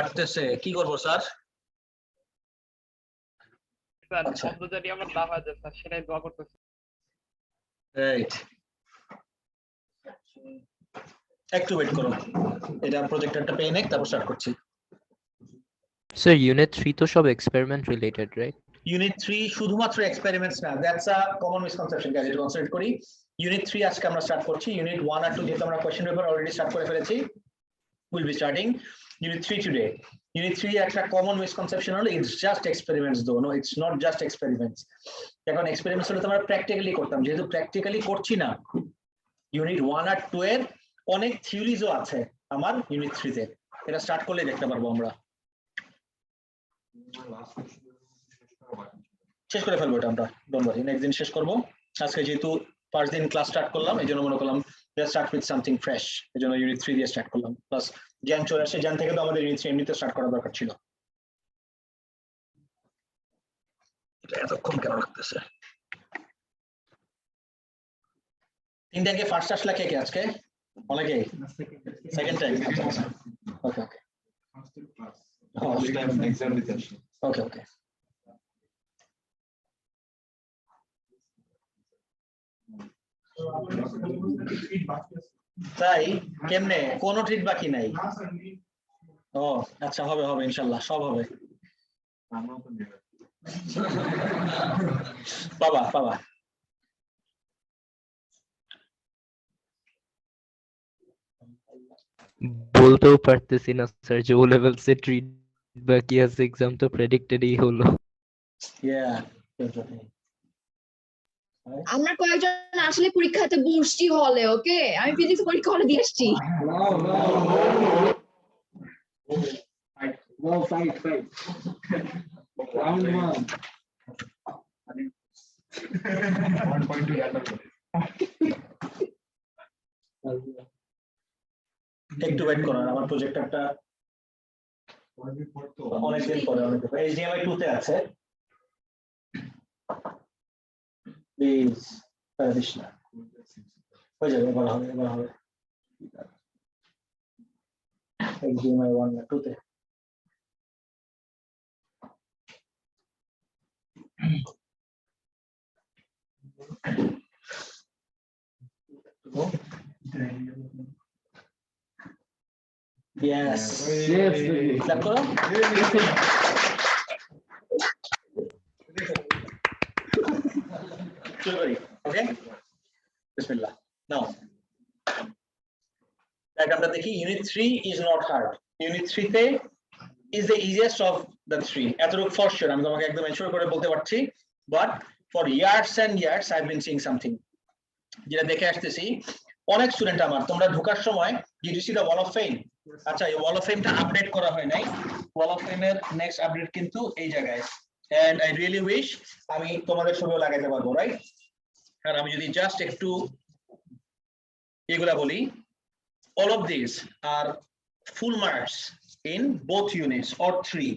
কাটতেছে কি করব স্যার? স্যার শব্দ যদি আমরা না হয় স্যার সেটাই দোয়া করতেছি। রাইট, একটু ওয়েট করো, এটা প্রজেক্টরটা পেয়ে নেক, তারপর স্টার্ট করছি। Sir, Unit 3 তো সব experiment related, right? ইউনিট 3 শুধুমাত্র এক্সপেরিমেন্টস না, that's a common misconception guys, এটা কনসিডার করি। ইউনিট 3 আজকে আমরা স্টার্ট করছি। ইউনিট 1 আর 2 যেহেতু আমরা কোশ্চেন পেপার অলরেডি স্টার্ট করে ফেলেছি, will be starting unit 3 today. Unit 3 একটা কমন মিসকনসেপশন হলো it's just experiments, though no it's not just experiments. এখন এক্সপেরিমেন্টস হলে তো আমরা প্র্যাকটিক্যালি করতাম, যেহেতু প্র্যাকটিক্যালি করছি না, ইউনিট 1 আর 2 এর অনেক থিওরিজও আছে আমার ইউনিট 3 তে, এটা স্টার্ট করলে দেখতে পারবো আমরা। শেষ করে ফেলবো এটা আমরা, ডোন্ট ওয়ারি, নেক্সট দিন শেষ করবো। আজকে যেহেতু ফার্স্ট দিন ক্লাস স্টার্ট করলাম, এই জন্য মনে করলাম স্টার্ট উইথ সামথিং ফ্রেশ, এই জন্য ইউনিট 3 দিয়ে স্টার্ট করলাম। প্লাস জ্ঞান চলে আসে, জ্ঞান থেকে তো আমাদের ইউনিট 3 এমনিতে স্টার্ট করা দরকার ছিল। এটা এতক্ষণ কেন লাগতেছে? তিনটাকে ফার্স্ট আসলে কে কে আজকে? অনেকেই সেকেন্ড টাইম। ওকে ওকে ওকে ওকে তাই কেমনে কোনো ট্রিট বাকি নাই? ও আচ্ছা, হবে হবে ইনশাআল্লাহ, সব হবে। বাবা বাবা বলতেও পারতেছি না স্যার যে ও লেভেল সে ট্রিট বাকি আছে, এক্সাম তো প্রেডিক্টেডই হলো। ইয়া আমরা কয়েকজন আসলে পরীক্ষাতে বসছি হলে, ওকে আমি ফিজিক্স পরীক্ষা হলে দিয়ে আসছি। একটু ওয়েট করুন, আমার প্রজেক্টরটা অনেকদিন পরে HDMI 2 তে আছে, প্লিজ প্যারাদিস না, হয়ে যাবে, এবার হবে, এবার হবে। HDMI 1 না 2 তে। Yes. Clap করো। Okay. Bismillah. Now, diagramটা দেখি। Unit 3 is not hard. Unit 3 তে is the easiest of the three. এতটুকু for sure আমি তোমাকে একদম এনশিওর করে বলতে পারছি, but for years and years I've been seeing something, যেটা দেখে আসতেছি অনেক স্টুডেন্ট আমার, তোমরা ঢোকার সময় did you see the wall of fame? আচ্ছা, এই wall of fame টা আপডেট করা হয় নাই। wall of fame এর নেক্সট আপডেট কিন্তু এই জায়গায়, and I really wish আমি তোমাদের ছবিও লাগাইতে পারবো, রাইট? আর আমি যদি জাস্ট একটু এগুলা বলি, all of these are full marks in both units or 3.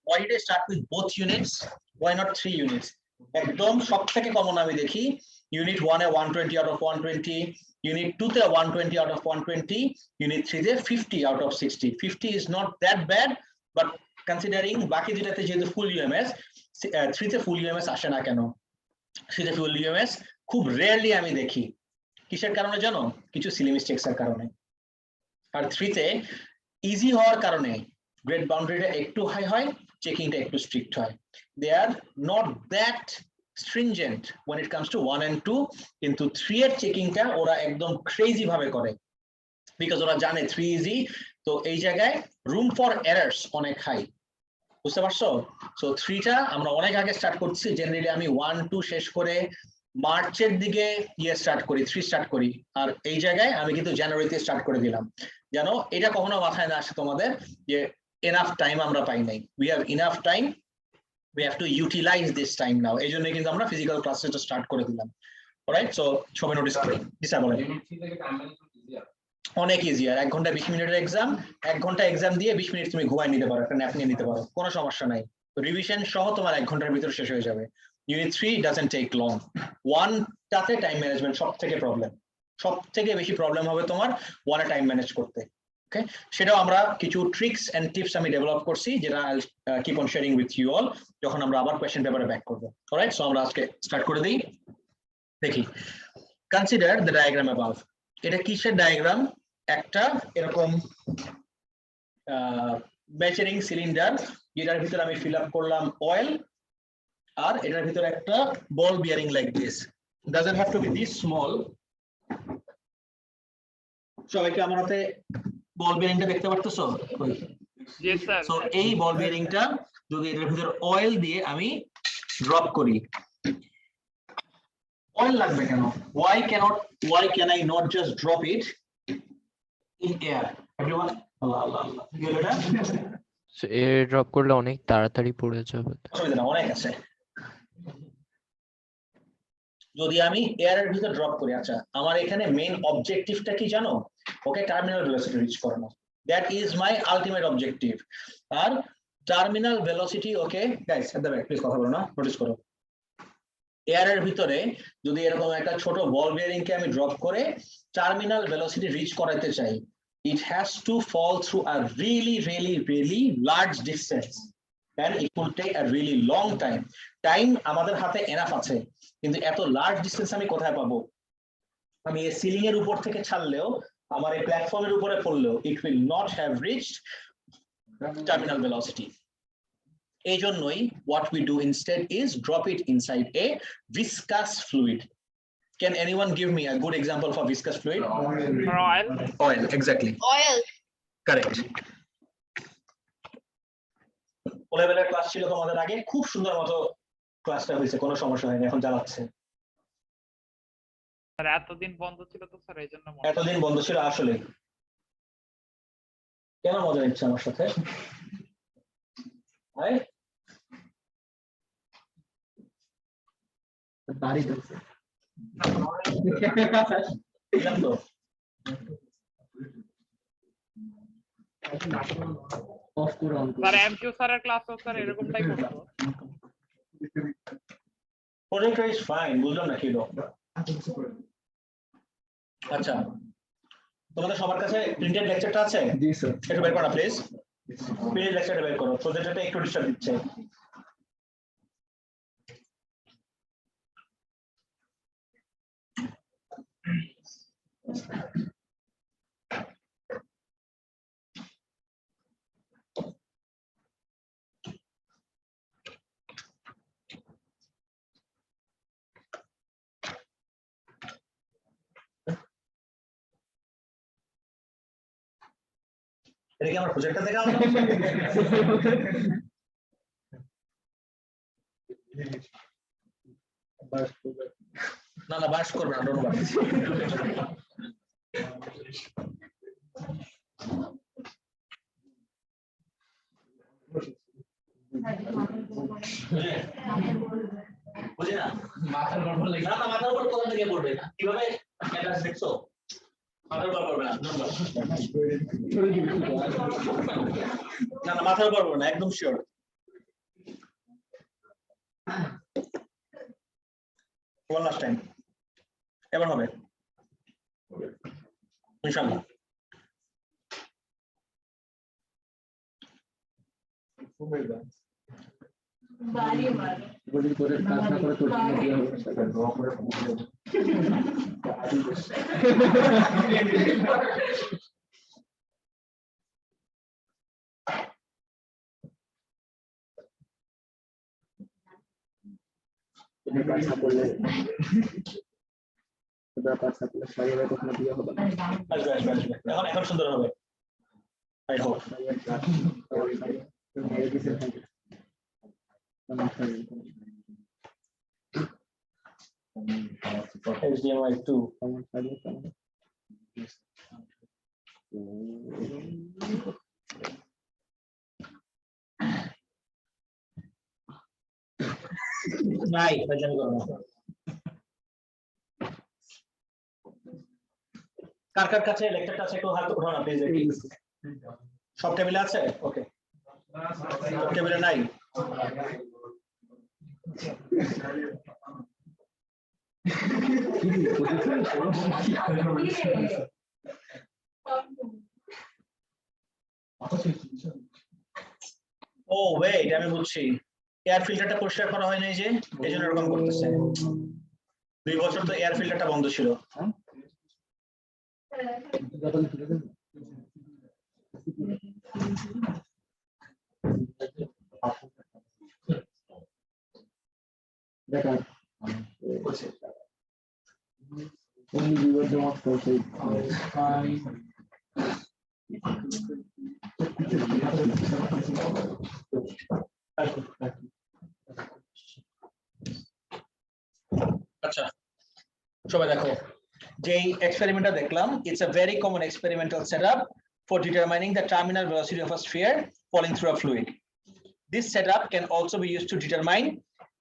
Why did I start with both units? Why not 3 units? একদম সবথেকে কমন আমি দেখি unit 1 A 120 out of 120, unit 2 তে 120 out of 120, ইউনিট 3 তে 50 out of 60. 50 is not that bad, but considering বাকি দুটাতে যেহেতু ফুল UMS, 3 তে ফুল UMS আসে না কেন? 3 তে ফুল ইউএমএস খুব রেয়ারলি আমি দেখি। কিসের কারণে জানো? কিছু সিলি মিস্টেকস এর কারণে। আর 3 তে ইজি হওয়ার কারণে গ্রেড বাউন্ডারিটা একটু হাই হয়, চেকিংটা একটু স্ট্রিক্ট হয়। They are not that stringent when it comes to 1 and 2, কিন্তু 3 এর চেকিংটা ওরা একদম ক্রেজি ভাবে করে, বিকজ ওরা জানে 3 ইজি, তো এই জায়গায় রুম ফর এরার্স অনেক হাই, বুঝতে পারছো? সো 3 টা আমরা অনেক আগে স্টার্ট করছি, জেনারেলি আমি 1 2 শেষ করে মার্চের দিকে স্টার্ট করি, 3 স্টার্ট করি, আর এই জায়গায় আমি কিন্তু জানুয়ারিতে স্টার্ট করে দিলাম। জানো, এটা কখনো মাথায় না আসে তোমাদের যে এনাফ টাইম আমরা পাই নাই। We have enough time, we have to utilize this time now, এই জন্য কিন্তু আমরা ফিজিক্যাল ক্লাসেসটা স্টার্ট করে দিলাম। অলরাইট, সো সবাই নোটিস করুন, দিশা বলেন। অনেক ইজিয়ার, 1 ঘন্টা 20 মিনিটের এক্সাম, 1 ঘন্টা এক্সাম দিয়ে 20 মিনিট তুমি ঘুমায় নিতে পারো, একটা ন্যাপ নিয়ে নিতে পারো, কোনো সমস্যা নাই। রিভিশন সহ তোমার 1 ঘন্টার ভিতর শেষ হয়ে যাবে। Unit 3 doesn't take long. 1 টাতে টাইম ম্যানেজমেন্ট সব থেকে বেশি প্রবলেম হবে তোমার 1 এ টাইম ম্যানেজ করতে। ওকে, সেটাও আমরা কিছু ট্রিক্স এন্ড টিপস আমি ডেভেলপ করছি যেটা keep on sharing with you all যখন আমরা আবার কোয়েশ্চেন পেপারে ব্যাক করব। অলরাইট, সো আমরা আজকে স্টার্ট করে দিই। দেখি, কনসিডার দ্য ডায়াগ্রাম অ্যাবাভ। এটা কিসের ডায়াগ্রাম? একটা এরকম মেজারিং সিলিন্ডার, যেটার ভিতরে আমি ফিল আপ করলাম অয়েল, আর এটার ভিতরে একটা ball bearing like this. Doesn't have to be this small. সবাইকে আমার হাতে বল বিয়ারিংটা দেখতে পারতেছো? জি স্যার। সো এই বল বিয়ারিংটা যদি এর ভিতর অয়েল দিয়ে আমি ড্রপ করি, অয়েল লাগবে কেন? why can I not just drop it in air? Everyone, আল্লাহ আল্লাহ আল্লাহ, কি হলো এটা? এর ড্রপ করলে অনেক তাড়াতাড়ি পড়ে যাবে। অসুবিধা না, অনেক আছে। যদি আমি এয়ারের ভিতর ড্রপ করি, আচ্ছা আমার এখানে মেইন অবজেক্টিভটা কি জানো? ওকে, টার্মিনাল ভেলোসিটি রিচ করানো। That is my ultimate objective. আর terminal velocity, okay guys at the back please কথা বলো না, নোটিস করো। এয়ারের ভিতরে যদি এরকম একটা ছোট বল বিয়ারিং কে আমি ড্রপ করে টার্মিনাল ভেলোসিটি রিচ করাতে চাই, it has to fall through a really large distance and it will take a really long time. Time আমাদের হাতে এনাফ আছে, কিন্তু এত লার্জ ডিসটেন্স আমি কোথায় পাবো? আমি এই সিলিং এর উপর থেকে ছাড়লেও, আমার এই প্ল্যাটফর্মের উপরে পড়লেও, it will not have reached terminal velocity. এই জন্যই what we do instead is drop it inside a viscous fluid. Can anyone give me a good example of a viscous fluid? Oil. Oil, exactly. Oil. Correct. ও লেভেলের class ছিল তোমাদের আগে, খুব সুন্দর মতো ক্লাসটা হয়েছে, কোনো সমস্যা হয়নি, এখন চালাচ্ছে। স্যার এতদিন বন্ধ ছিল তো স্যার, এইজন্য এতদিন বন্ধ ছিল আসলে। কেন মজা নিচ্ছে আমার সাথে? দাড়ি ধরছে। স্যার এমকিউ স্যারের ক্লাসও স্যার এরকমটাই করতো। প্রজেক্টর ইজ ফাইন, বুঝলাম না কি হলো। আচ্ছা, তোমাদের সবার কাছে প্রিন্টেড লেকচারটা আছে? জি স্যার। একটু বের করো প্লিজ, প্রিন্টেড লেকচারটা বের করো, প্রজেক্টরটা একটু ডিস্টার্ব দিচ্ছে। এটা কি আমার প্রজেক্টটা দেখা হলো? না না, বাস করবে না, ডোন্ট ওয়ারি। বুঝি না, মাথার উপর লাগে না, মাথার উপর কোথা থেকে পড়বে? কিভাবে ক্যাটাস দেখছো? মাথার উপর পড়বে না, না না, মাথার উপর পড়বে না, একদম শিওর। ওয়ান লাস্ট টাইম, এবার হবে ইনশাআল্লাহ। বলি করে কাজ না করে তোর জন্য কি হবে? ড্র করে তুমি কাজ না করলে কাজ না করলে সারিয়ে কখনো বিয়ে হবে না। এখন সুন্দর হবে, আই হোপ। HDMI 2 নাই, ভেজাল করো না। কার কার কাছে লেকচারটা আছে একটু হাত উঠাও না প্লিজ। সব টেবিলে আছে? ওকে, সব টেবিলে নাই? ও ওয়েট, আমি বুঝছি, এয়ার ফিল্টারটা পরিষ্কার করা হয় নাই যে, এই জন্য এরকম করতেছে। 2 বছর তো এয়ার ফিল্টারটা বন্ধ ছিল। বেকার only we were the ones for it. আচ্ছা সবাই দেখো, যে এক্সপেরিমেন্টটা দেখলাম, it's a very common experimental setup for determining the terminal velocity of a sphere falling through a fluid. This setup can also be used to determine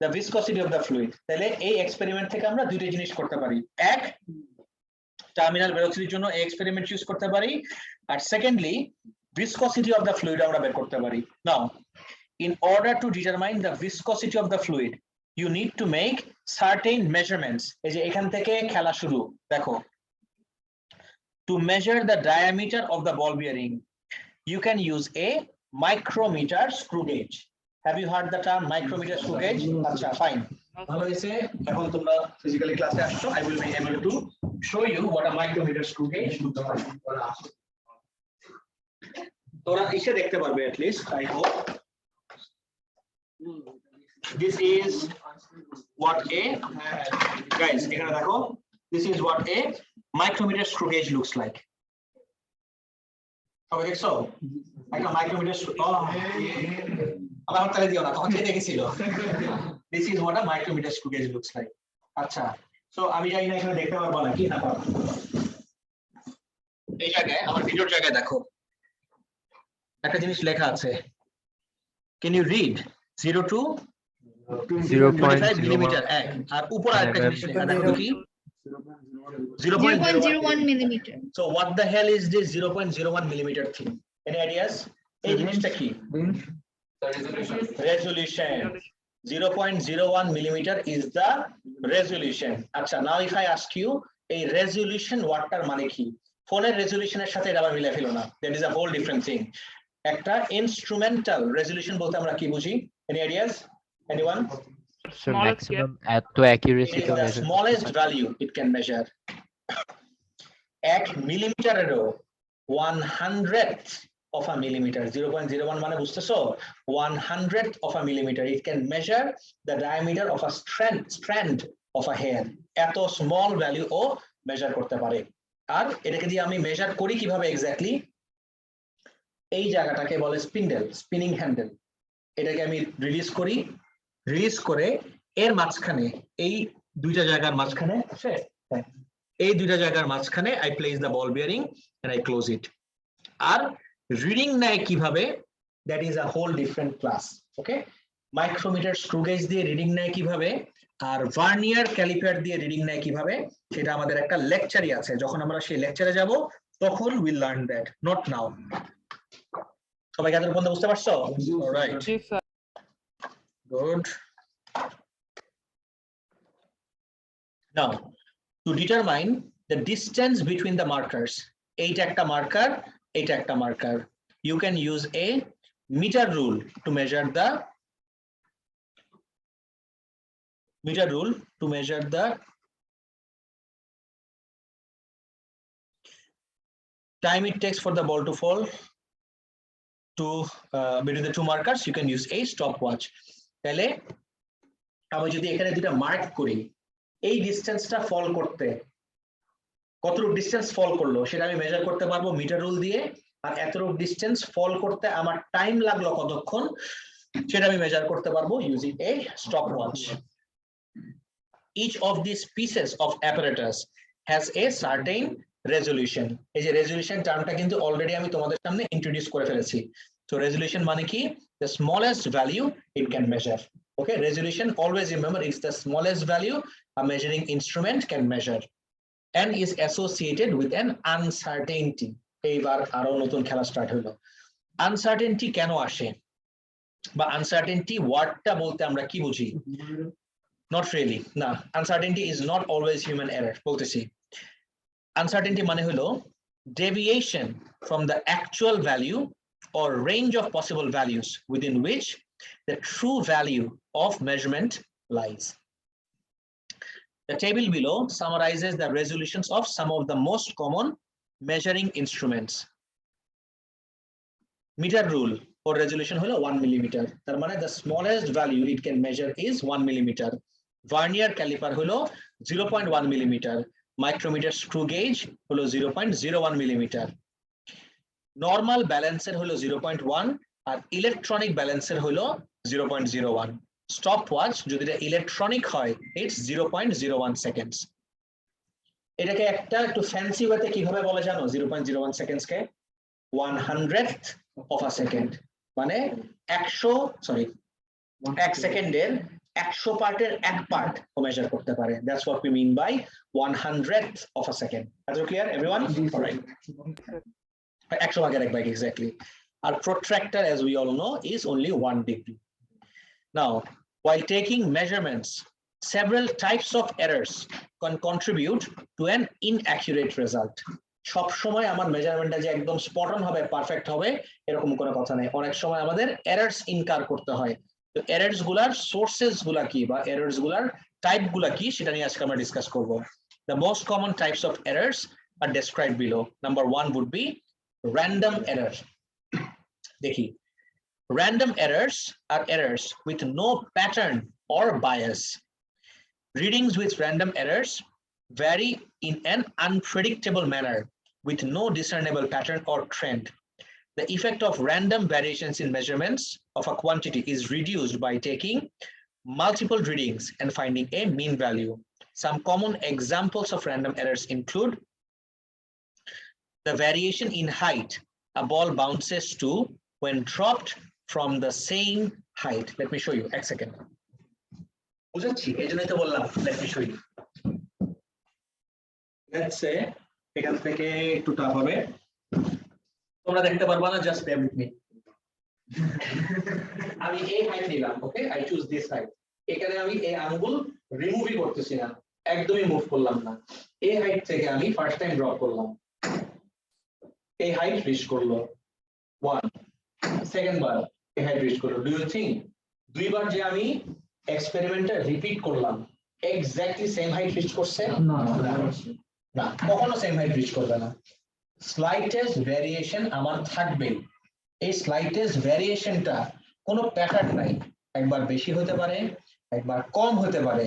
the viscosity of the fluid. তাহলে এই experiment থেকে আমরা দুটো জিনিস করতে পারি, এক terminal ভেলোসিটির জন্য এই এক্সপেরিমেন্ট ইউজ করতে পারি, আর secondly viscosity of the fluid আমরা বের করতে পারি। Now in order to determine the viscosity of the fluid you need to make certain measurements. এই যে এখান থেকে খেলা শুরু, দেখো, to measure the diameter of the ball bearing you can use a micrometer screw gauge. Have you heard the term micrometer screw gauge? আচ্ছা fine, ভালো হয়েছে, এখন তোমরা ফিজিক্যালি ক্লাসে আসছো, I will be able to show you what a micrometer screw gauge looks like. তোরা এসে দেখতে পারবে at least, I hope. This is what a, guys এখানে দেখো, this is what a micrometer screw gauge looks like. সবাই দেখছো একটা micrometer screw, আমার তালে দিও না, তখন দেখেছিল। This is what a micrometer screw gauge looks like. আচ্ছা, সো আমি জানি না এখানে দেখতে পারবো নাকি না পারবো। এই জায়গায় আমার ভিডিওর জায়গায় দেখো একটা জিনিস লেখা আছে, can you read 0 to 25 millimetre এক, আর উপরে আরেকটা জিনিস লেখা দেখো কি 0.01 millimeter. So what the hell is this 0.01 millimeter thing? Any ideas? এই জিনিসটা কি? Resolution. 0.01 millimeter is the resolution. আচ্ছা, now if I ask you এই resolution ওয়ার্ডটার মানে কি? ফোনের রেজলিউশনের সাথে এটা আবার মিলাই ফেলো না, that is a whole different thing. একটা instrumental resolution বলতে আমরা কি বুঝি? Any ideas? Anyone? So maximum at to accuracy It to is the measure. smallest value it can measure. 1 মিলিমিটারেরও 100th of a millimeter, 0.01 মানে বুঝতেছো, 100th of a millimeter, it can measure the diameter of a strand of a hair. এত small value ও measure করতে পারে। আর এটাকে দিয়ে আমি measure করি কিভাবে এক্স্যাক্টলি, এই জায়গাটাকে বলে স্পিন্ডেল, স্পিনিং হ্যান্ডেল, এটাকে আমি রিলিজ করি, রিলিজ করে এর মাঝখানে, এই দুইটা জায়গার মাঝখানে, এই দুইটা জায়গার মাঝখানে I place the ball bearing and I close it. আর রিডিং নেয় কিভাবে, that is a whole different class. Okay, micrometer screw gauge দিয়ে রিডিং নেয় কিভাবে, আর ভার্নিয়ার ক্যালিপার দিয়ে রিডিং নেয় কিভাবে, সেটা আমাদের একটা লেকচারই আছে, যখন আমরা সেই লেকচারে যাব তখন will learn that, not now. সবাই এত পর্যন্ত বুঝতে পারছো? Alright, G sir. Good. Now to determine the distance between the markers, এইটা একটা মার্কার, এইটা একটা marker, you can use a meter rule to measure the time it takes for the ball to fall to between the two markers. You can use a stopwatch. তাহলে আমি যদি এখানে দুটো mark করি, এই ডিসটেন্সটা ফল করতে কতটুকু ডিসটেন্স ফল করলো সেটা আমি মেজার করতে পারবো মিটার রুল দিয়ে, আর এতটুকু ডিসটেন্স ফল করতে আমার টাইম লাগলো কতক্ষণ সেটা আমি মেজার করতে পারবো using a stopwatch. Each of these pieces of apparatus has a certain resolution. এই যে রেজলিউশন টার্মটা কিন্তু অলরেডি আমি তোমাদের সামনে ইন্ট্রোডিউস করে ফেলেছি। তো রেজলিউশন মানে কি? The smallest value it can measure. Okay, resolution, always remember, it's the smallest value a measuring instrument can measure and is associated with an uncertainty. এইবার আরো নতুন খেলা স্টার্ট হলো। আনসার্টেনটি কেন আসে, বা আনসার্টেনটি ওয়ার্ডটা বলতে আমরা কি বুঝি? Not really, না, uncertainty is not always human error. বলতেছি, uncertainty মানে হলো deviation from the actual value or range of possible values within which the true value of measurement lies. The table below summarizes the resolutions of some of the most common measuring instruments. Meter rule for resolution holo 1 millimeter. Tar mane the smallest value it can measure is 1 millimeter. Vernier caliper holo 0.1 millimeter. Micrometer screw gauge holo 0.01 millimeter. Normal balancer holo 0.1 R electronic balancer হলো 0.01. Stopwatch যদি এটা electronic হয় it's 0.01 seconds. এটাকে একটা একটু fancy ওয়েতে কিভাবে বলে জানো 0.01 seconds K 100th of a second মানে 1 সেকেন্ডের 100 পার্টের 1 পার্ট মেজার করতে পারে. That's what we mean by 100th of a second. Is that clear everyone? All right. 100 ভাগের 1 ভাগ exactly. Our protractor, as we all know, is only 1 degree. Now, while taking measurements, several types of errors can contribute to an inaccurate result. সব সময় আমার মেজারমেন্টটা যে একদম spot on হবে perfect হবে এরকম কোনো কথা নেই. অনেক সময় আমাদের এরর্স ইনকার করতে হয়. তো এরর্স গুলার সোর্সেস গুলা কি বা এরর্স গুলার টাইপ গুলা কি সেটা নিয়ে আজকে আমরা ডিসকাস করব. The most common types of errors are described below. Number 1 would be random error. Dekhi, random errors are errors with no pattern or bias. Readings with random errors vary in an unpredictable manner with no discernible pattern or trend. The effect of random variations in measurements of a quantity is reduced by taking multiple readings and finding a mean value. Some common examples of random errors include the variation in height a ball bounces to when dropped from the same height. Let me show you. A second. Let me show you. Let's say এখান থেকে একটু tough হবে তোমরা দেখতে পারবা না just bear with me. আমি এই হাইট নিলাম ওকে I choose this height. এখানে আমি এই আঙ্গুল রিমুভই করতেছি না একদমই মুভ করলাম না এই হাইট থেকে আমি ফার্স্ট টাইম ড্রপ করলাম এই হাইট রিচ করলো 1 সেকেন্ড বার এই হাইট রিচ করলো. ডু ইউ থিংক দুইবার যে আমি এক্সপেরিমেন্টটা রিপিট করলাম এক্স্যাক্টলি সেম হাইট রিচ করছে না কখনো সেম হাইট রিচ করবে না. স্লাইটেস্ট ভেরিয়েশন আমার থাকবে. এই স্লাইটেস্ট ভেরিয়েশনটা কোনো প্যাটার্ন নাই একবার বেশি হতে পারে একবার কম হতে পারে.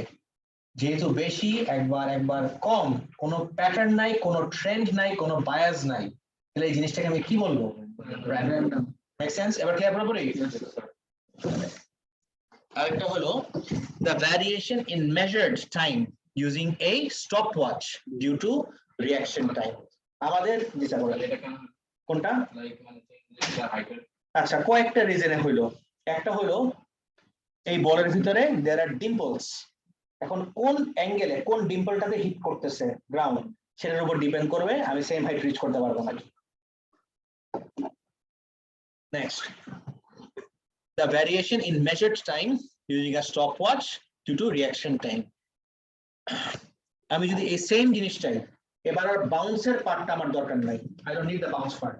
যেহেতু বেশি একবার কম কোনো প্যাটার্ন নাই কোনো ট্রেন্ড নাই কোনো বায়াস নাই তাহলে এই জিনিসটাকে আমি কি বলবো র্যান্ডম. Make sense? এবার ক্লিয়ার পুরোপুরি? আরেকটা হলো the variation in measured time using a stopwatch due to reaction time. আমাদের যেটা বলে কোনটা আচ্ছা কয়েকটা রিজনে হইলো. একটা হলো এই বলের ভিতরে there are dimples. এখন কোন অ্যাঙ্গেলে কোন ডিম্পলটাকে হিট করতেছে গ্রাউন্ড সেটার উপর ডিপেন্ড করবে আমি সেম হাইট রিচ করতে পারবো নাকি. Next, the variation in measured time using a stopwatch due to reaction time. আমি যদি এই সেম জিনিসটাই এবার আর বাউন্সের পার্টটা আমার দরকার নাই I don't need the bounce part.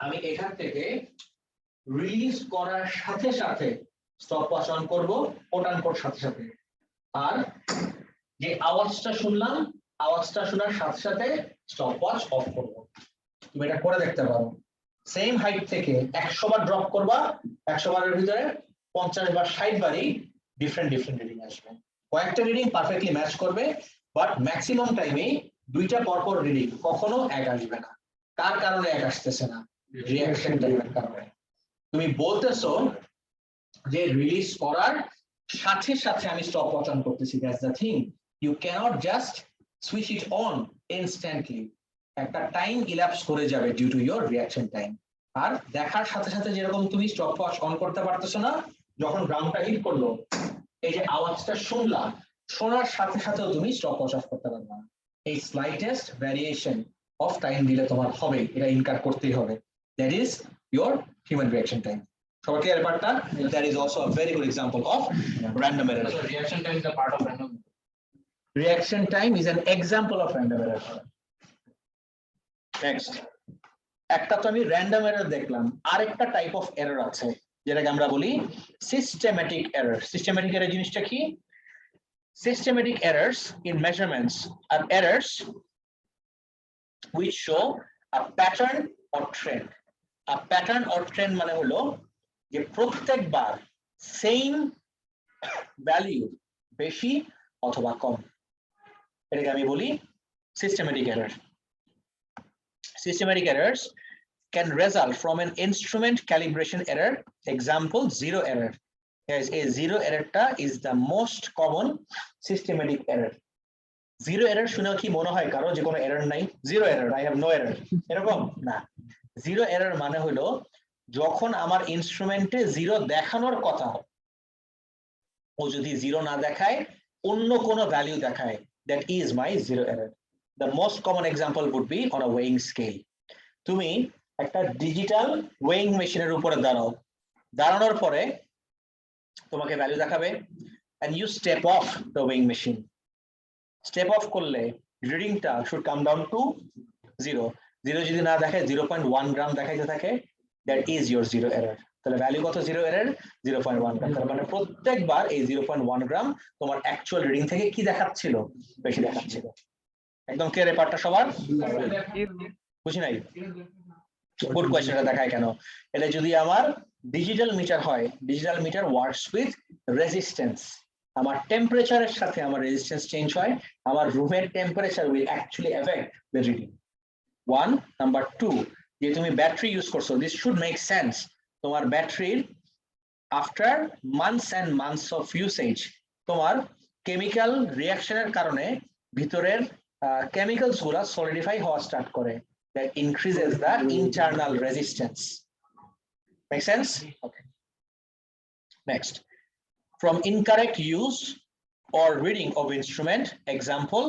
আমি এখান থেকে রিলিজ করার সাথে সাথে স্টপওয়াচ অন করব ওটান কোড সাথে সাথে আর যে আওয়াজটা শুনলাম আওয়াজটা শোনার সাথে সাথে স্টপওয়াচ অফ করব. তুমি এটা করে দেখতে পারো. সেম হাইট থেকে 100 বার ড্রপ করবা 100 বারের ভিতরে 50 বা 60 বারই ডিফারেন্ট রিডিং আসবে. কয়েকটা রিডিং পারফেক্টলি ম্যাচ করবে বাট ম্যাক্সিমাম টাইমে দুইটা পরপর রিডিং কখনো এক আসবে না. কার কারণে এক আসতেছে না? রিঅ্যাকশন টাইমের কারণে. তুমি বলতেছো যে রিলিজ করার সাথে সাথে আমি স্টপওয়াচ অন করতেছি. That's the thing. You can't just switch it on instantly. একটা টাইম ইলাপস করে যাবে due to your reaction time. আর দেখার সাথে সাথে যেরকম তুমি স্টপওয়াচ অন করতে পারতেছো না যখন গ্রাউন্ডটা হিট করলো এই যে আওয়াজটা শুনলাম শোনার সাথে সাথেও তুমি স্টপওয়াচ অফ করতে পারবে না. এই স্লাইটেস্ট ভ্যারিয়েশন অফ টাইম দিলে তোমার হবে এটা ইনকার করতেই হবে. That is your human reaction time. সবাই ক্লিয়ার ব্যাপারটা? That is also a very good example of random error. So reaction time is a part of random. Reaction time is an example of random error. Next, একটা তো আমি random error দেখলাম, আরেকটা type of error আছে যেটাকে আমরা বলি systematic error. Systematic error জিনিসটা কি? Systematic errors in measurements are errors which show a pattern or trend. A pattern or trend মানে হলো যে প্রত্যেকবার সেম ভ্যালু বেশি অথবা কম, এটাকে আমি বলি systematic error. Systematic errors can result from an instrument calibration error. Example, zero error. Yes, a zero error is the most common systematic error. Zero error শুনে কি মনে হয় কারো যে কোনো এরর নাই? Zero error, I have no error, এরকম না। জিরো এরর মানে হলো যখন আমার ইনস্ট্রুমেন্টে জিরো দেখানোর কথা ও যদি জিরো না দেখায় অন্য কোনো ভ্যালু দেখায়, that is my zero error. The most common example would be on a weighing scale. তুমি একটা ডিজিটাল ওয়েইং মেশিনের উপরে দাঁড়াও, দাঁড়ানোর পরে তোমাকে ভ্যালু দেখাবে and you step off the weighing machine. Step off করলে রিডিংটা should come down to 0. 0 যদি না দেখায় 0.1 গ্রাম দেখাইতে থাকে, that is your zero error. তাহলে ভ্যালু কত জিরো এরর? 0.1 গ্রাম। তার মানে প্রত্যেকবার এই 0.1 গ্রাম তোমার অ্যাকচুয়াল রিডিং থেকে কি দেখাচ্ছিল? বেশি দেখাচ্ছিল। একদম ক্লিয়ার এই পার্টটা সবার? বুঝি নাই? Good question. এটা দেখায় কেন? এটা যদি আমার ডিজিটাল মিটার হয়, digital meter works with resistance. আমার টেম্পারেচারের সাথে আমার রেজিস্ট্যান্স চেঞ্জ হয়, আমার রুমের temperature will actually effect the reading. 1 number 2, যে তুমি ব্যাটারি ইউজ করছো, দিস শুড মেক সেন্স। তোমার ব্যাটারির after months and months of usage তোমার কেমিক্যাল রিঅ্যাকশনের কারণে ভিতরের কেমিক্যালস গুলা সলিডিফাই হওয়া স্টার্ট করে, that increases the internal resistance. Make sense? Okay. Next, from incorrect use or reading of instrument, example,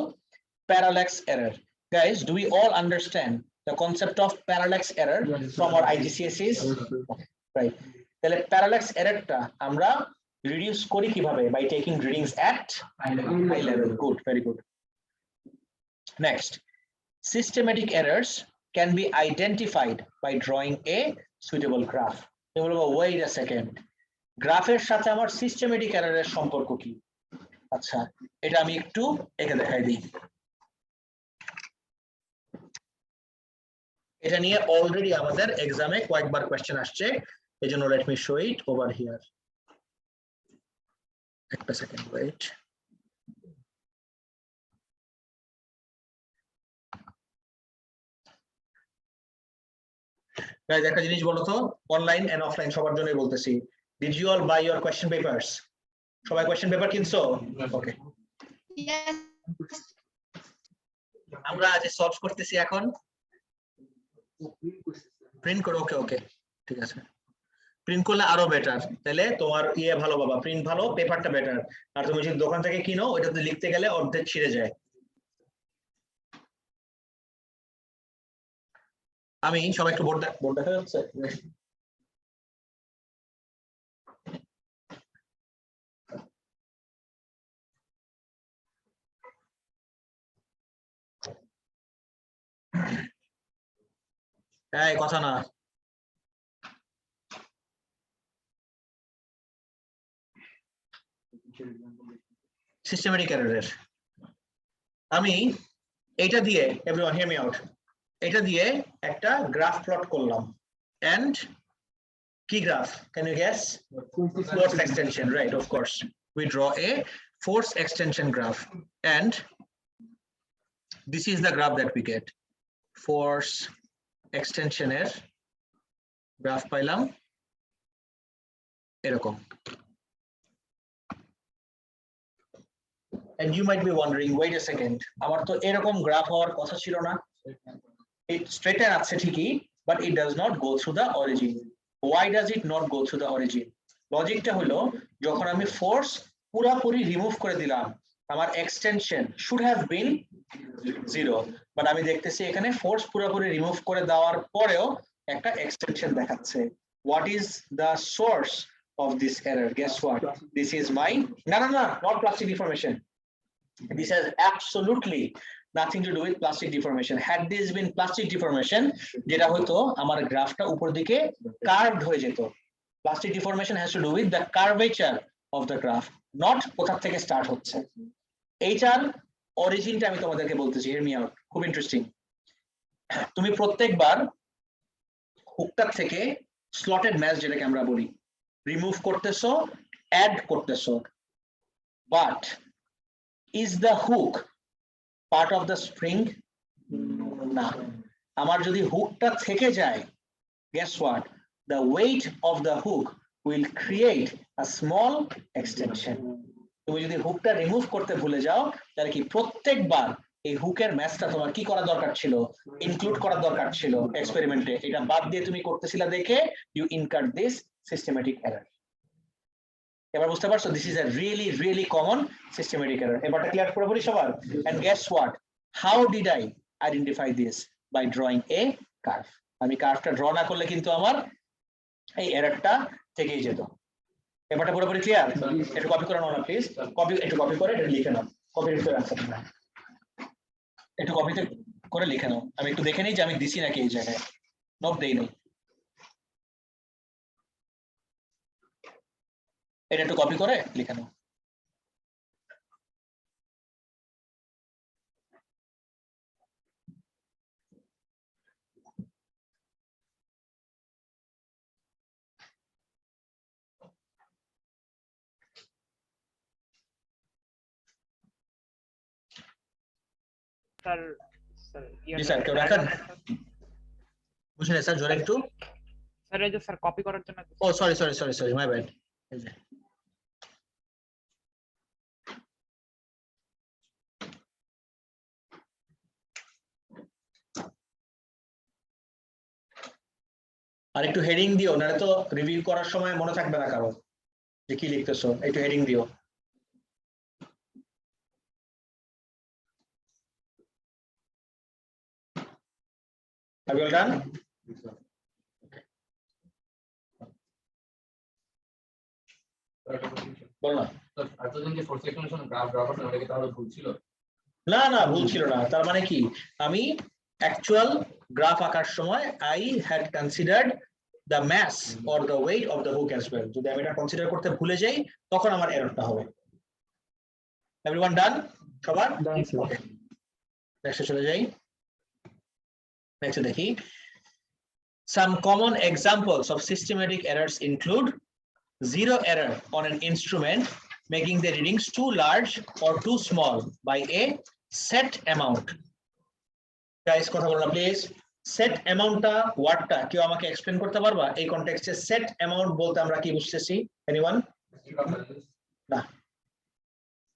parallax error. Guys, do we all understand the concept of parallax error from our IGCSEs? Right. তাহলে parallax error টা আমরা reduce করি কিভাবে? By taking readings at high level. Good, very good. Next, systematic errors can be identified by drawing a suitable graph. Wait a second, গ্রাফের সাথে আমার systematic এররের সম্পর্ক কি? আচ্ছা, এটা আমি একটু এঁকে দেখাই দিই। এটা নিয়ে অলরেডি আমাদের এক্সামে কয়েকবার কোয়েশ্চেন আসছে, এজন্য let me show it over here. একটা সেকেন্ড, ওয়েট। গাইস, একটা জিনিস বলো তো, অনলাইন এন্ড অফলাইন সবার জন্যই বলতেছি, did you all buy your question papers? সবাই কোয়েশ্চেন পেপার কিনছো? ওকে, আমরা আজ সলভ করতেছি এখন। প্রিন্ট করো? ওকে ওকে, ঠিক আছে। প্রিন্ট করলে আরো বেটার, তাহলে তোমার ইয়ে ভালো বাবা, প্রিন্ট ভালো, পেপারটা বেটার। আর তুমি যদি দোকান থেকে কিনো, ওইটাতে লিখতে গেলে অর্ধেক ছিঁড়ে যায়। আমি সবাই একটু বোর্ড দেখা যাচ্ছে? এই কথা না, সিস্টেমেটিক এররের আমি এটা দিয়ে, এভরিওয়ান হিয়ার মি আউট, এটা দিয়ে একটা গ্রাফ প্লট করলাম। এন্ড কি graph? Can you guess? Force extension, right? Of course, we draw a force extension graph, and this is the graph that we get. Force extension এর graph পাইলাম এরকম। And you might be wondering, wait a second, আমার তো এরকম graph হওয়ার কথা ছিল না? It straighten আছে ঠিকই, but it does not go through the origin. Why does it not go through the origin? লজিকটা হলো, যখন আমি ফোর্স পুরোপুরি রিমুভ করে দিলাম, আমার extension should have been 0, but আমি দেখতেছি এখানে ফোর্স পুরোপুরি রিমুভ করে দেওয়ার পরেও একটা এক্সটেনশন দেখাচ্ছে। What is the source of this error? Guess what? This is my not plastic deformation. This has absolutely nothing to do with plastic deformation. Had this been plastic deformation, যেটা হতো আমার গ্রাফটা উপর দিকে কার্ভড হয়ে যেত. Plastic deformation has to do with the curvature of the graph, not কোথা থেকে স্টার্ট হচ্ছে. এইটার অরিজিনটা আমি তোমাদেরকে বলতেছি, hear me out, খুব ইন্টারেস্টিং. তুমি প্রত্যেকবার হুকটা থেকে স্লটেড ম্যাচ যেটাকে আমরা বলি রিমুভ করতেছো, অ্যাড করতেছো, but is the hook part of the spring? না. আমার যদি হুকটা থেকে যায়, guess what, the weight of the hook will create a small extension. তুমি যদি হুকটা রিমুভ করতে ভুলে যাও তাহলে কি প্রত্যেকবার এই হুকের ম্যাচটা তোমার কি করা দরকার ছিল, ইনক্লুড করা দরকার ছিল এক্সপেরিমেন্টে. এটা বাদ দিয়ে তুমি করতেছিলা দেখে you incur this systematic error. এবার বুঝতে পারছো, this is a really really common systematic error. এবারটা ক্লিয়ার করে বলি সবার. And guess what, how did I identify this? By drawing a curve. আমি কার্ভটা ড্র না করলে কিন্তু আমার এই এররটা থেকেই যেত. এবারটা পুরোপুরি ক্লিয়ার? একটু কপি করে নাও না প্লিজ, একটু কপি করে এটা লিখে নাও. কপি করে রাখতে না, একটু কপিতে করে লিখে নাও. আমি একটু দেখে নিই যে আমি দিছি নাকি এই জায়গায়. নোট দেই নাই. এটা একটু কপি করে লিখে নাও. স্যার স্যার জি স্যার, কেউ রাখেন? বুঝলেন স্যার, জোরে একটু. স্যার এই যে স্যার কপি করার জন্য. ও সরি মাই ব্যাড. আর একটু হেডিং দিও, নাহলে তো রিভিউ করার সময় মনে থাকবে না কারো যে কি লিখতেছো. একটু হেডিং দিও. Have you all done? বল না. না না, ভুল ছিল না. তার মানে কি, আমি অ্যাকচুয়াল গ্রাফ আঁকার সময় I had considered the mass or the weight of the hook as well. যদি আমি এটা কনসিডার করতে ভুলে যাই তখন আমার এররটা হবে. এভরিওয়ান ডান? সবার নেক্সটে চলে যাই. নেক্সট দেখি. Some common examples of systematic errors include zero error on an instrument making the readings too large or too small by a set amount. Guys, কথা বলো না প্লিজ. সেট অ্যামাউন্টটা ওয়ার্ডটা কেউ আমাকে এক্সপ্লেন করতে পারবা? এই কনটেক্সটে সেট অ্যামাউন্ট বলতে আমরা কি বুঝতেছি? এনিওয়ান? না,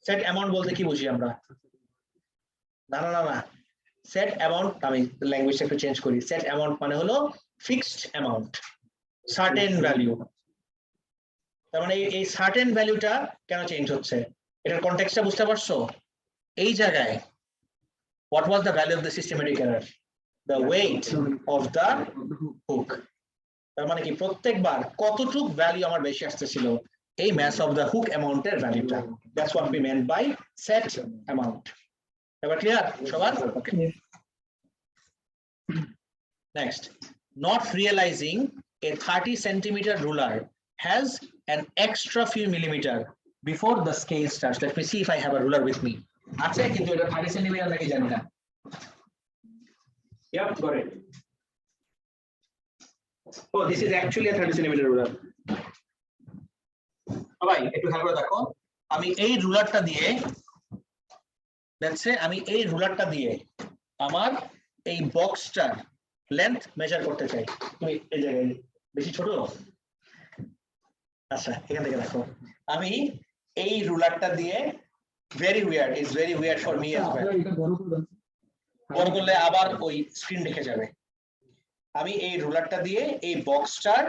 সেট অ্যামাউন্ট বলতে কি বুঝি আমরা? না না না না, সেট অ্যামাউন্ট, আমি ল্যাঙ্গুয়েজটা একটু চেঞ্জ করি. সেট অ্যামাউন্ট মানে হলো ফিক্সড অ্যামাউন্ট, সার্টেন ভ্যালু. তার মানে এই সার্টেন ভ্যালুটা কেন চেঞ্জ হচ্ছে, এটার কনটেক্সটটা বুঝতে পারছো? এই জায়গায় what was the value of the systematic error? The weight of the hook. তার মানে কি প্রত্যেকবার কতটুক ভ্যালু আমার বেশি আসতেছিল, এই mass of the hook amount এর ভ্যালুটা. That's what we meant by set amount. এবার ক্লিয়ার সবার? Okay. Next, not realizing a 30 centimeter ruler has an extra few millimeter before the scale starts. Let me see if I have a ruler with me. আছে কিন্তু এটা 30 centimetre নাকি জানি না. Yep, got it. Oh, this is actually a 30 centimeter ruler. সবাই একটু খেয়াল করে দেখো, আমি এই রুলারটা দিয়ে, লেটস সে আমি এই রুলারটা দিয়ে আমার এই বক্সটার লেন্থ মেজার করতে চাই. তুমি এই জায়গায় বেশি ছোট, আচ্ছা এখান থেকে দেখো, আমি এই রুলারটা দিয়ে, very weird, it's very weird for me as well. বড় করলে আবার ওই স্ক্রিন দেখে যাবে. আমি এই রুলারটা দিয়ে এই বক্সটার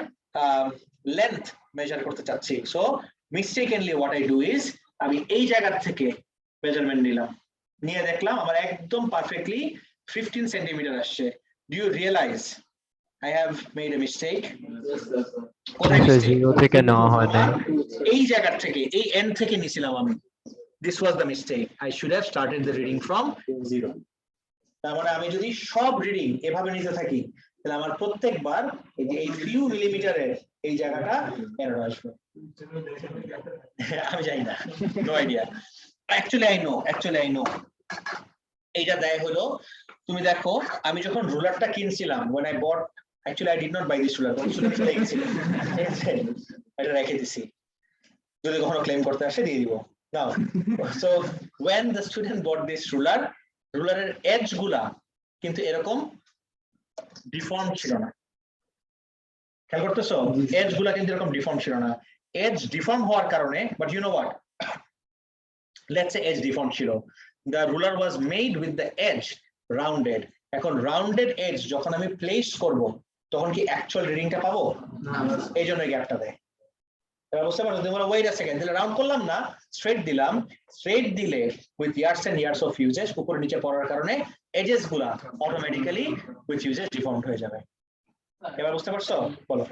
লেন্থ মেজার করতে চাচ্ছি. So mistakenly what I do is আমি এই জায়গা থেকে মেজারমেন্ট নিলাম, নিয়ে দেখলাম আমার একদম পারফেক্টলি 15 সেন্টিমিটার আসছে. Do you realize I have made a mistake? Zero থেকে নেওয়া হয় না, এই জায়গা থেকে, এই এন্ড থেকে নিছিলাম আমি. This was the mistake. I should have started the reading from 0. তার মানে আমি যদি সব রিডিং এভাবে নিতে থাকি তাহলে আমার প্রত্যেকবার এই যে এই ফিউ মিলিমিটারের এই জায়গাটা এরর আসবে। আমি জানি না, no idea. Actually I know এইটা দেয় হলো, তুমি দেখো আমি যখন রুলারটা কিনছিলাম, when I bought, actually I did not buy this ruler, ruler চলে গেছিল, এটা রেখে দিছি, যদি কখনো ক্লেম করতে আসে দিয়ে দিব। Now so when the student bought this ruler, রুলারের এজ গুলা কিন্তু এরকম ডিফর্ম ছিল না, খেয়াল করতেছো? এজ গুলা কিন্তু এরকম ডিফর্ম ছিল না। এজ ডিফর্ম হওয়ার কারণে, but you know what, let's say edge deformed ছিল, the ruler was made with the edge rounded, এখন rounded edge যখন আমি প্লেস করব তখন কি অ্যাকচুয়াল রিডিংটা পাবো না, এই জন্য গ্যাপটা দেয়। এবার বুঝতে পারছো? তুমি বলো ওয়েট আ সেকেন্ড, তাহলে রাউন্ড করলাম না, স্ট্রেট দিলাম, স্ট্রেট দিলে with years and years of usages উপরে নিচে পড়ার কারণে এজেস গুলা অটোমেটিক্যালি উইথ ইউজেস ডিফর্মড হয়ে যাবে। এবার বুঝতে পারছো? বলো।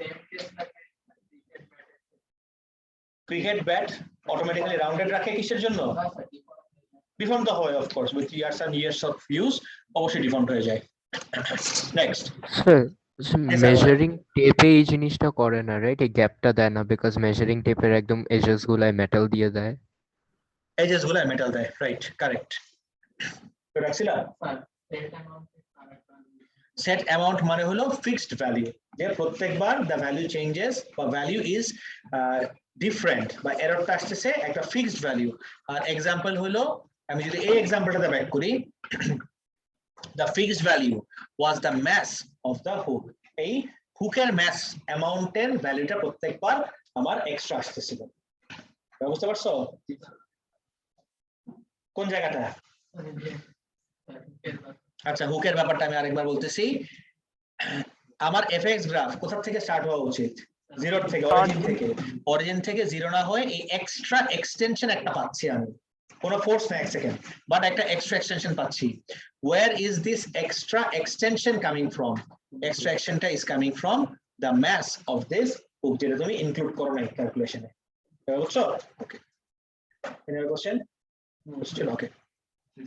ক্রিকেট ব্যাট অটোমেটিক্যালি রাউন্ডেড রাখে কিসের জন্য? ডিফর্ম তো হয়, of course, with years and years of use অবশ্যই ডিফর্ম হয়ে যায়। নেক্সট মেজারিং টেপে এই জিনিসটা করে না, রাইট? এই গ্যাপটা দেয় না, বিকজ মেজারিং টেপের একদম এজেস গুলাই মেটাল দিয়ে দেয়। এজেস গুলা মেটাল দেয়, রাইট, কারেক্ট। তো রাখছিলা সেট অ্যামাউন্ট মানে হলো ফিক্সড ভ্যালু, যে প্রত্যেকবার দ্য ভ্যালু চেঞ্জেস বা ভ্যালু ইজ ডিফারেন্ট বা এররটা আসতেছে একটা ফিক্সড ভ্যালু। আর এক্সাম্পল হলো, আমি যদি এই এক্সাম্পলটাতে ব্যাক করি, the fixed value was the mass of the hook, এই হুকের ম্যাস অ্যামাউন্টের ভ্যালুটা প্রত্যেকবার আমার এক্সট্রা আসতেছিল। বুঝতে পারছো কোন জায়গাটা? আচ্ছা, হুকের ব্যাপারটা আমি আরেকবার বলতেছি। আমার এফএক্স গ্রাফ কোথা থেকে স্টার্ট হওয়া উচিত? জিরো থেকে, অরিজিন থেকে জিরো না হয়ে এই এক্সট্রা এক্সটেনশন একটা পাচ্ছি আমি, কোনো ফোর্স না, এক সেকেন্ড, বাট একটা এক্সট্রা এক্সটেনশন পাচ্ছি। Where is this extra extension coming from? Extra extension is coming from the mass of this hook, যেটা তুমি ইনক্লুড করো না ক্যালকুলেশনে। বুঝছো? ওকে, any other question? Still okay.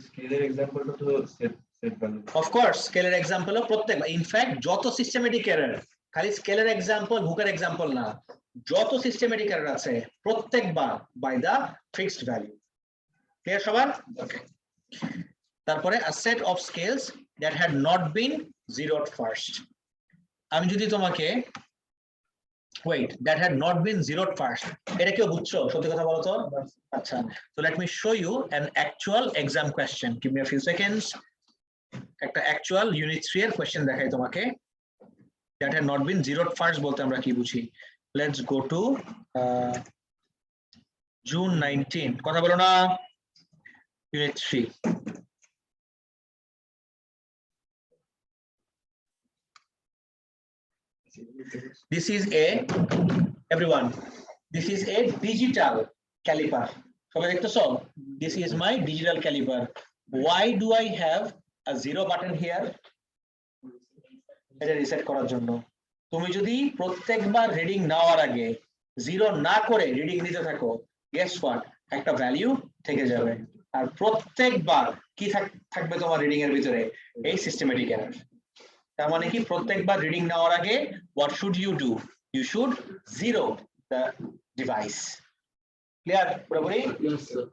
স্কেলের এক্সাম্পলটা তো সেট ভ্যালু। Of course, স্কেলের এক্সাম্পল প্রত্যেক, ইনফ্যাক্ট যত সিস্টেমেটিক এরর, খালি স্কেলের এক্সাম্পল হুকের এক্সাম্পল না, যত সিস্টেমেটিক এরর আছে প্রত্যেকবার by the fixed value. Clear সবার? ওকে। তারপরে a set of scales that had not been zeroed first, আমি যদি তোমাকে wait, that had not been zeroed first, এটা কেউ বুঝছো? সত্যি কথা বলো তো। আচ্ছা, so let me show you an actual exam question, give me a few seconds। একটা অ্যাকচুয়াল ইউনিট 3 এর কোশ্চেন দেখাই তোমাকে। that had not been zeroed first বলতে আমরা কি বুঝি? let's go to June 19, কথা বলো না, unit 3। This is a, everyone, this is a digital caliper, সবাই দেখতেছো? This is my digital caliper. Why do I have a zero button here? এটা রিসেট করার জন্য। তুমি যদি প্রত্যেকবার রিডিং নেওয়ার আগে জিরো না করে রিডিং নিতে থাকো, গেস হোয়াট, একটা ভ্যালু থেকে যাবে, আর প্রত্যেকবার কি থাকবে তোমার রিডিং এর ভিতরে? এই সিস্টেমেটিক এরর। তার মানে কি প্রত্যেকবার রিডিং নেওয়ার আগে what should you do? You should zero the device. Clear? পুরোপুরি? Yes sir.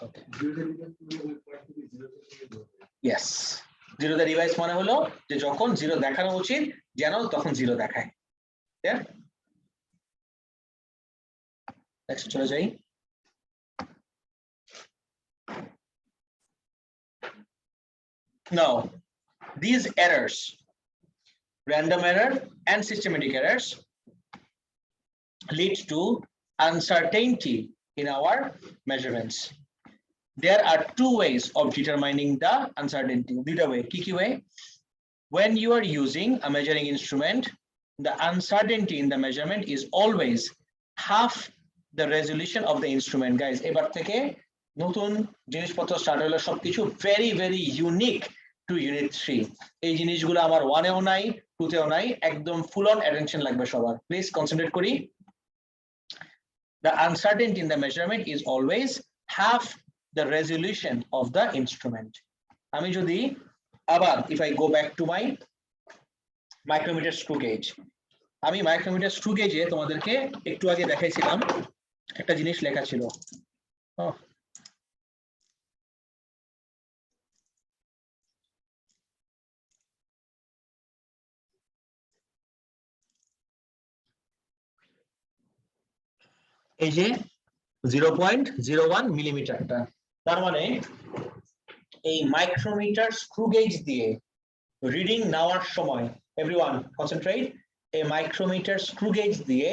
Okay. Yes. Zero the device মানে হলো যে যখন জিরো দেখানো উচিত যেন তখন জিরো দেখায়। Clear? Next চলে যাই। Now, these errors, random error and systematic errors, lead to uncertainty in our measurements. There are two ways of determining the uncertainty. Duita way, kiki way. When you are using a measuring instrument, the uncertainty in the measurement is always half the resolution of the instrument. Guys, এবার থেকে নতুন জিনিসপত্র start হলো, সবকিছু very very unique to unit 3. এই জিনিসগুলো আমার 1 এও নাই, 2 তেও নাই, একদম ফুল অন অ্যাটেনশন লাগবে সবার। প্লিজ কনসেন্ট্রেট করি। The uncertainty in the measurement is always half the resolution of the instrument. আমি যদি আবার if I go back to my micrometer screw gauge, আমি মাইক্রোমিটার স্ক্রু গেজে তোমাদেরকে একটু আগে দেখাইছিলাম একটা জিনিস লেখা ছিল। এই যে 0.01 মিলিমিটারটা, তার মানে এই মাইক্রোমিটার স্ক্রু গেজ দিয়ে রিডিং নেওয়ার সময়, এভরিওয়ান কনসেন্ট্রেট, এই মাইক্রোমিটার স্ক্রু গেজ দিয়ে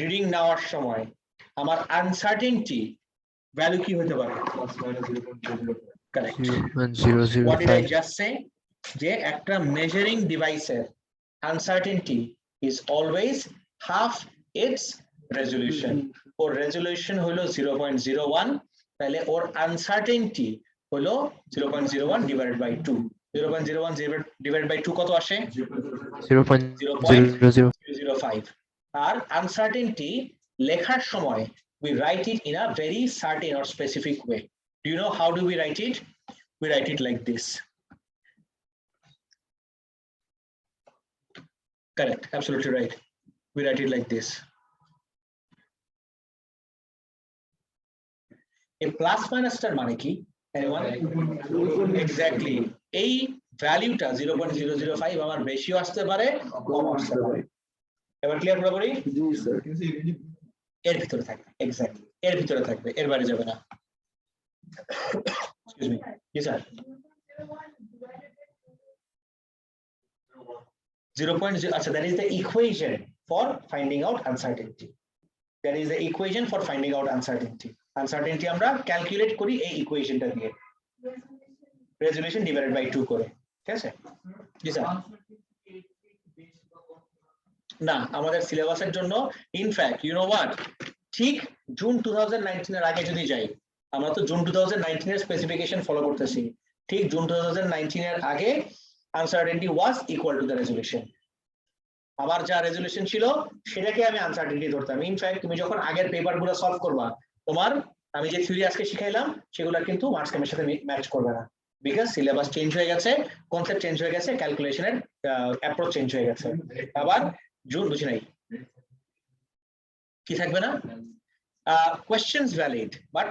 রিডিং নেওয়ার সময় আমার আনসার্টেনটি ভ্যালু কি হতে পারে? Correct. What did I 0.005 just say? যে একটা মেজারিং ডিভাইসের uncertainty is always half its resolution. Or resolution হলো 0.01, তাহলে ওর আনসার্টেনটি হলো 0.01 ডিভাইডেড বাই 2। 0.01 ডিভাইডেড বাই 2 কত আসে? 0.00 0.005। আর আনসার্টেনটি লেখার সময় we write it in a very certain or specific way. Do you know how do we write it? We write it like this. Correct, absolutely right. We write it like this. A plus minus টার মানে কি? Anyone? Exactly. এই ভ্যালুটা 0.005 আমার বেশিও আসতে পারে, কম আসতে পারে। এবার ক্লিয়ার পুরোপুরি? জি স্যার। এর ভিতরে থাকবে, এক্স্যাক্টলি এর ভিতরে থাকবে, এর বাইরে যাবে না। এক্সকিউজ মি, জি স্যার। 0.0, আচ্ছা, that is the equation for finding out uncertainty. That is the equation for finding out uncertainty. Uncertainty আমরা ক্যালকুলেট করি এই ইকুয়েশনটা দিয়ে, রেজোলিউশন ডিভাইডেড বাই 2 করে, ঠিক আছে? জি স্যার। না, আমাদের সিলেবাসের জন্য ইনফ্যাক্ট ইউ নো হোয়াট, ঠিক জুন 2019 এর আগে যদি যাই, আমরা তো জুন 2019 এর স্পেসিফিকেশন ফলো করতেছি, ঠিক জুন 2019 এর আগে uncertainty was equal to the resolution. আমার যা রেজোলিউশন ছিল সেটাকে আমি আনসার্টেনটি ধরতাম। ইনফ্যাক্ট তুমি যখন আগের পেপারগুলো সলভ করবা, তোমার আমি যে থিওরি আজকে শিখাইলাম সেগুলো কিন্তু মার্কস কামের সাথে ম্যাচ করবে না, বিকজ সিলেবাস চেঞ্জ হয়ে গেছে, কনসেপ্ট চেঞ্জ হয়ে গেছে, ক্যালকুলেশনের অ্যাপ্রোচ চেঞ্জ হয়ে গেছে। আবার জুন বুঝি নাই কি থাকবে না, questions valid but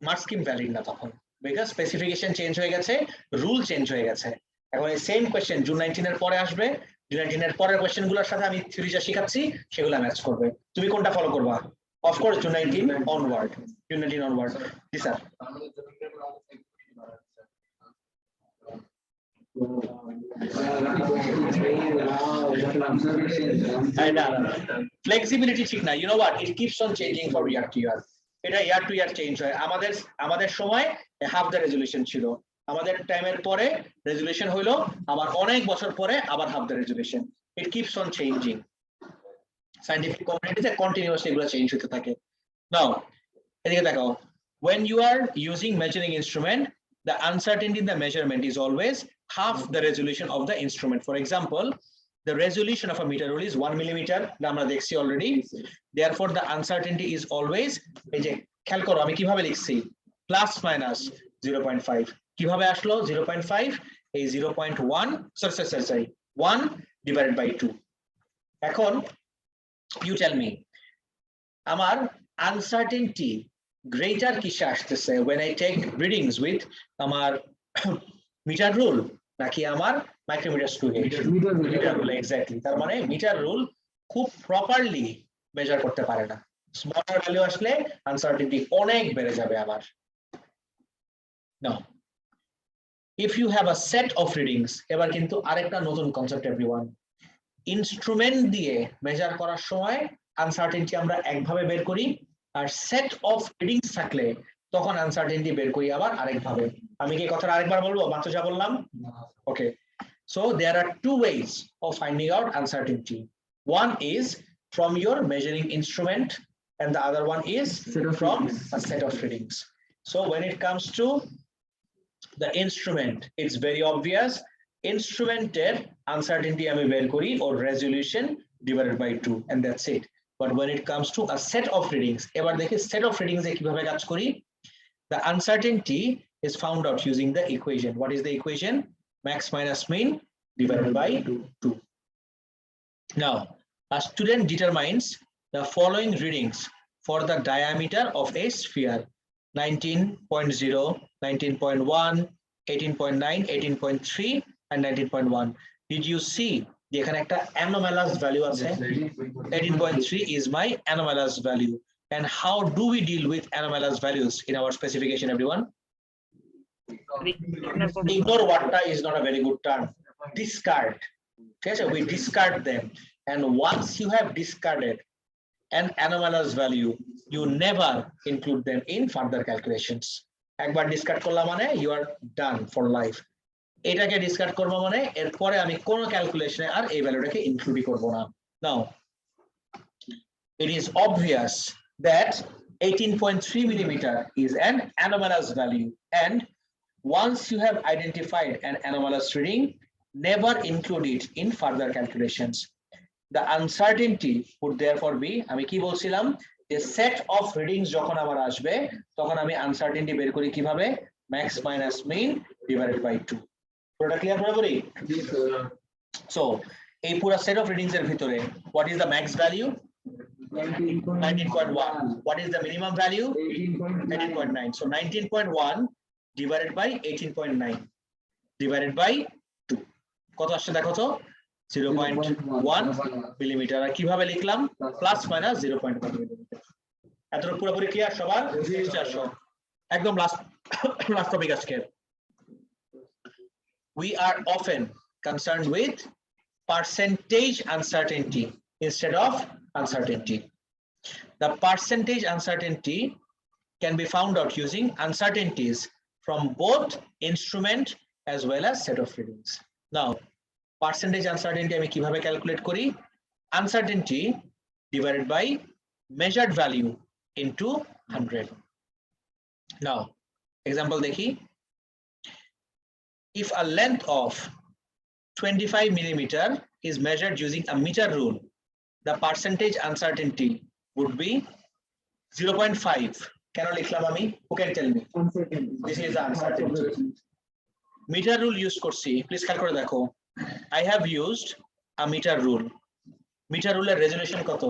marks scheme valid না তখন, বিকজ স্পেসিফিকেশন চেঞ্জ হয়ে গেছে, রুল চেঞ্জ হয়ে গেছে। এখন এই সেম কোয়েশ্চেন জুন 19 এর পরে আসবে, জুন 19 এর পরের কোয়েশ্চেন গুলোর সাথে আমি থিওরি যা শিখাচ্ছি সেগুলো ম্যাচ করবে। তুমি কোনটা ফলো করবা? Of course June 19 onward, June 19 onward. জি স্যার। ফ্লেক্সিবিলিটি ঠিক না, you know what, it keeps on changing for year to year. এটা ইয়ার টু ইয়ার চেঞ্জ হয়। আমাদের সময় হাফ দ্য রেজোলিউশন ছিল, আমাদের টাইমের পরে রেজোলিউশন হইলো, আবার অনেক বছর পরে আবার half the resolution. It keeps on changing. Scientific কমিউনিটিতে কন্টিনিউয়াসলি এগুলো চেঞ্জ হতে থাকে। নাও এদিকে দেখো, when you are using measuring instrument, the uncertainty in the measurement is always half the resolution of the instrument. For example, the resolution of a meter rule is 1 millimeter, আমরা দেখছি already. Therefore the uncertainty is always, এই যে খেয়াল করো আমি কিভাবে লিখছি, plus minus 0.5। কিভাবে আসলো 0.5? এই 0.1 সরি 1 ডিভাইডেড বাই 2। এখন you tell me, আমার uncertainty greater কিসে আসতেছে when I take readings with আমার মিটার রুল নাকি আমার micrometer screw gauge? Meter rule, exactly. তার মানে মিটার রুল খুব প্রপারলি মেজার করতে পারে না, স্মলার ভ্যালু আসলে আনসার্টেনটি অনেক বেড়ে যাবে আবার। নাও if you have a set of readings, এবার কিন্তু আরেকটা নতুন কনসেপ্ট এভরিওয়ান, ইনস্ট্রুমেন্ট দিয়ে মেজার করার সময় আনসার্টেনটি আমরা একভাবে বের করি, আর সেট অফ রিডিংস থাকলে তখন আনসার্টেনটি বের করি আবার আরেকভাবে। আমি কি কথাটা আরেকবার বলবো, মাত্র যা বললাম? Okay, so there are two ways of finding out uncertainty. One is from your measuring instrument and the other one is from a set of readings. So when it comes to the instrument, it's very obvious, instrumented uncertainty আমি বের করি or resolution divided by 2 and that's it. But when it comes to a set of readings, এবার দেখি set of readings এ কিভাবে কাজ করি। The uncertainty is found out using the equation. What is the equation? max minus mean divided by 2. Now, a student determines the following readings for the diameter of a sphere: 19.0, 19.1, 18.9, 18.3, and 19.1. Did you see এখানে একটা anomalous value আছে? 18.3 is my anomalous value. And how do we deal with anomalous values in our specification, everyone? Ignore whatটা is not a very good term. Discard. Okay, so we discard them. And once you have discarded an anomalous value, you never include them in further calculations. একবার discard করলাম মানে you are done for life. এটাকে discard করব মানে এরপরে আমি কোন ক্যালকুলেশনে আর এই ভ্যালুটাকে ইনক্লুড করব না। Now, it is obvious that 18.3 millimeter is an anomalous value, and once you have identified an anomalous reading, never include it in further calculations. The uncertainty would therefore be, আমি কি বলছিলাম, যে সেট অফ রিডিংস যখন আমার আসবে তখন আমি uncertainty বের করি কিভাবে, max minus mean divided by 2। পুরোটা ক্লিয়ার করে বলি? সো এই পুরো সেট অফ রিডিংস এর ভিতরে what is the max value? 19.1. What is the minimum value? 18.9. So 19.1 divided by 18.9 divided by 2. কত আসছে দেখো তো? 0.1 মিলিমিটার। আর কিভাবে লিখলাম? Plus minus 0.1 millimetre. এতটুকু পুরোপুরি ক্লিয়ার সবার? একদম লাস্ট টপিক আজকে। We are often concerned with percentage uncertainty instead of uncertainty. The percentage uncertainty can be found out using uncertainties from both instrument as well as set of readings. Now, percentage uncertainty আমি কিভাবে calculate করি? Uncertainty divided by measured value into 100. Now, example দেখি। If a length of 25 millimeter is measured using a meter rule, the percentage uncertainty would be 0.5. কেন লিখলাম আমি? Who can tell me? This is the uncertainty. Meter rule use করছি, please খেয়াল করে দেখো। I have used a meter rule. Meter rule এর resolution কত?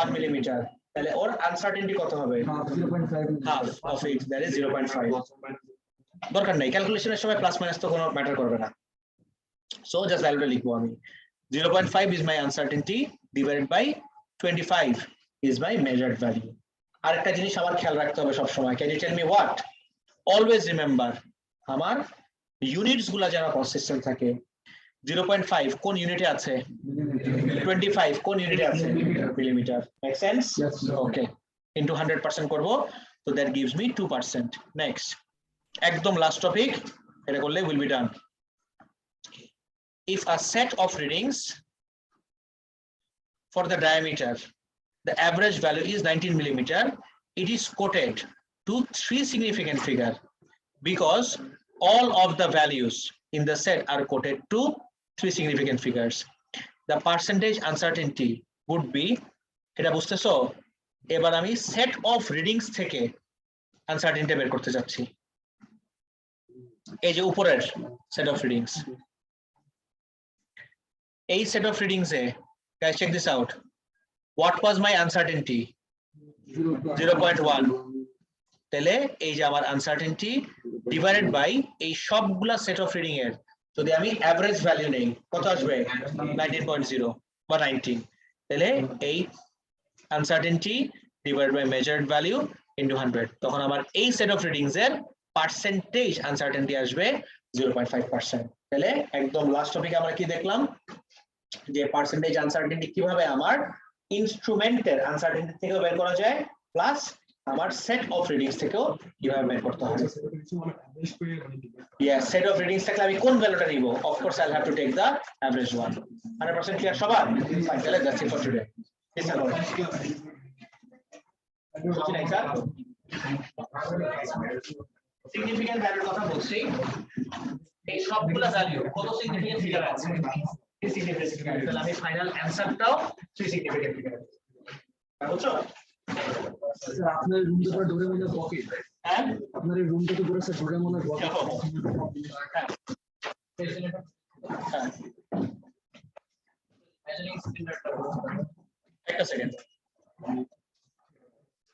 1 millimeter. তাহলে ওর আনসার্টেনটি কত হবে? half of it, that is 0.5. দরকার নাই, ক্যালকুলেশনের সময় প্লাস মাইনাস তো কোনো ম্যাটার করবে না। So just ভ্যালুটা লিখবো আমি। 0.5 is my uncertainty divided by 25 is my measured value. আরেকটা জিনিস আমার খেয়াল রাখতে হবে সব সময়। Can you tell me what? Always remember, আমার ইউনিটস গুলা যেন কনসিস্টেন্ট থাকে। 0.5 কোন ইউনিটে আছে? 25 কোন ইউনিটে আছে? Millimetre. Make sense? Okay, into 100% করব, so that gives me 2%. Next, একদম লাস্ট টপিক, এটা করলে will be done. If a set of readings for the diameter, the average value is 19 millimeter, it is quoted to 3 significant figure because all of the values in the set are quoted to 3 significant figures. The percentage uncertainty would be, এটা বুঝতেছো? এবার আমি set of readings থেকে uncertainty বের করতে যাচ্ছি। এই যে উপরের set of readings, এই set of readings A, guys check this out, what was my uncertainty? 0.1. তাহলে এই যে আমার আনসার্টেনটি ডিভাইডেড বাই এই সবগুলা সেট অফ রিডিং এর যদি আমি এভারেজ ভ্যালু নেই কত আসবে? 19.0 বা 19। তাহলে এই uncertainty divided by measured value into 100, তখন আমার এই সেট অফ রিডিংস এর পার্সেন্টেজ আনসার্টেনটি আসবে 0.5%। তাহলে একদম লাস্ট টপিকে আমরা কি দেখলাম, যে পার্সেন্টেজ আনসার্টেনটি কিভাবে আমার ইনস্ট্রুমেন্টের আনসার্টেনটি থেকে বের করা যায়, প্লাস আমার সেট অফ রিডিংস থেকেও কিভাবে বের করতে হবে। Yes, set of readings থাকলে আমি কোন ভ্যালুটা নিব? Of course I'll have to take the average one. 100% clear সবার? Fine, তাহলে that's it for today. Significant ভ্যালুর কথা বলছি, এই সবগুলো ভ্যালু কত সিগনিফিক্যান্ট ফিগার আছে? 3 সিগনিফিক্যান্ট ফিগার। তাহলে আমি ফাইনাল অ্যানসারটাও 3 সিগনিফিক্যান্ট ফিগার। বুঝছো? আপনার রুম তো পুরো ডোরেমনের পকেট। হ্যাঁ, আপনার এই রুমটা তো পুরো ডোরেমনের পকেট। হ্যাঁ একটা সেকেন্ড